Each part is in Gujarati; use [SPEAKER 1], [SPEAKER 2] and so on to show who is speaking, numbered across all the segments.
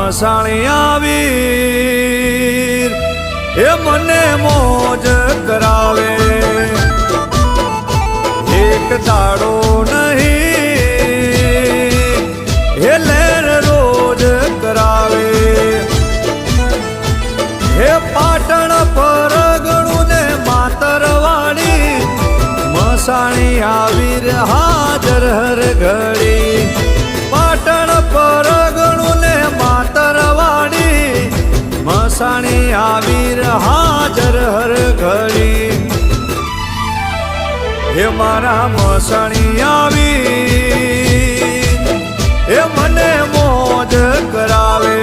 [SPEAKER 1] મસાણી આવી એ મને મોજ કરાવે એક દાડો નહીં હે લેર રોજ કરાવે હે પાટણ પરગણું ને માતરવાડી મસાણી આવીર હાજર હર ઘડી પાટણ પરગણું ને માતરવાડી મસાણી આવીર હાજર હર ઘડી હે મારા મસાણી આવી એ મને મોજ કરાવે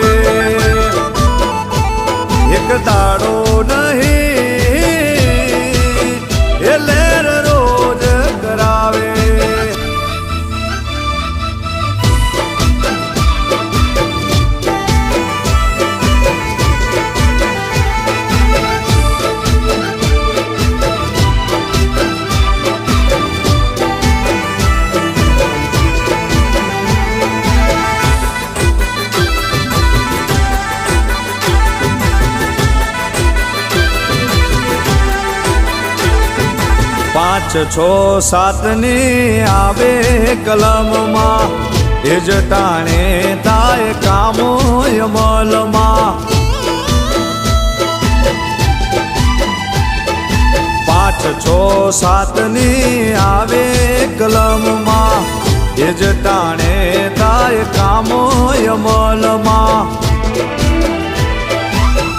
[SPEAKER 1] એક દાડો નહીં એ લેર રોજ કરાવે પાંચ છ સાત ની આવે કલમમાં એ જ ટાણે થાય કામો અમલમાં પાંચ છ સાત ની આવે કલમમાં એ જ ટાણે થાય કામો અમલમાં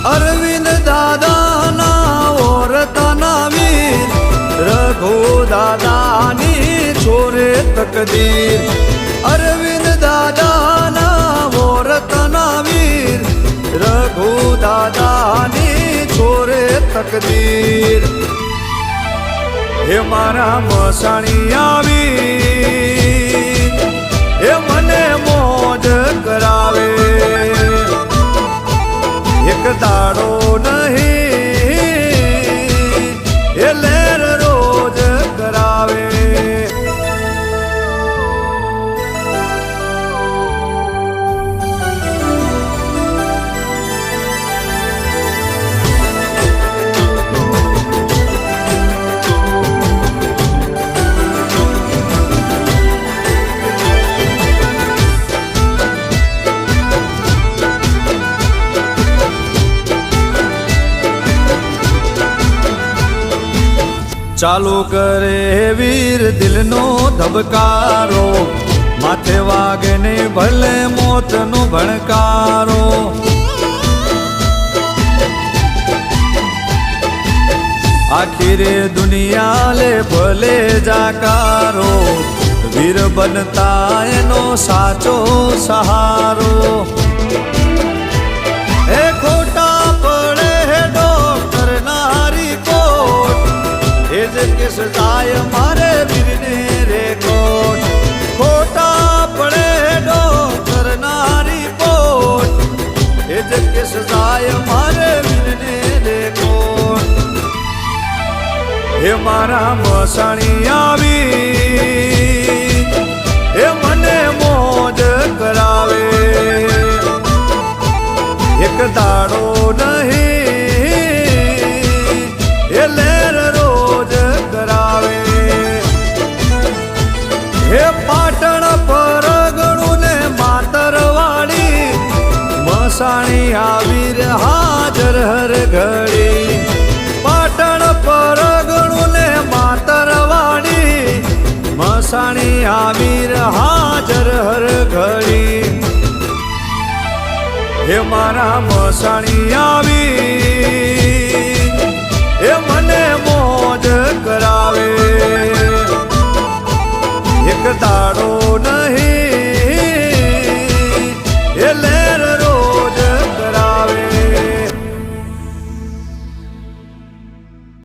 [SPEAKER 1] અરવિંદ દાદાના ઓરતાના વીર રઘુ દાદાની છોરે તકદીર અરવિંદ દાદાના મોરતના વીર રઘુ દાદાની છોરે તકદીર હે મારા મસાણી આવી એ મને મોજ કરાવે એક દાડો નહીં એ લેર રોજ કરાવે ચાલુ કરે વીર દિલનો ધબકારો માથે વાગે ને ભલે મોતનો ભણકારો આખીરે દુનિયા લે ભલે જાકારો વીર બનતા એનો સાચો સહારો એ ખોટા પડે હે ડોક્ટર નારી કોટ એ જ કેસ જાય મારે વીરને રેકોટ ખોટા પડે ડોક્ટર નારી પોટ એ જ કેસ જાય મારે વીરને રેકોટ હે મારા મસાણી આવી એ મને મોજ કરાવે એક દાડો નહીં એ લેર કરાવે હે પાટણ પરગણું ને માતરવાડી મસાણી આવીર હાજર હર ઘડી પાટણ પરગણું ને માતરવાડી મસાણી આવીર હાજર હર ઘડી હે મારા મસાણી આવી એ મને મોજ કરાવે એક દાડો નહીં એ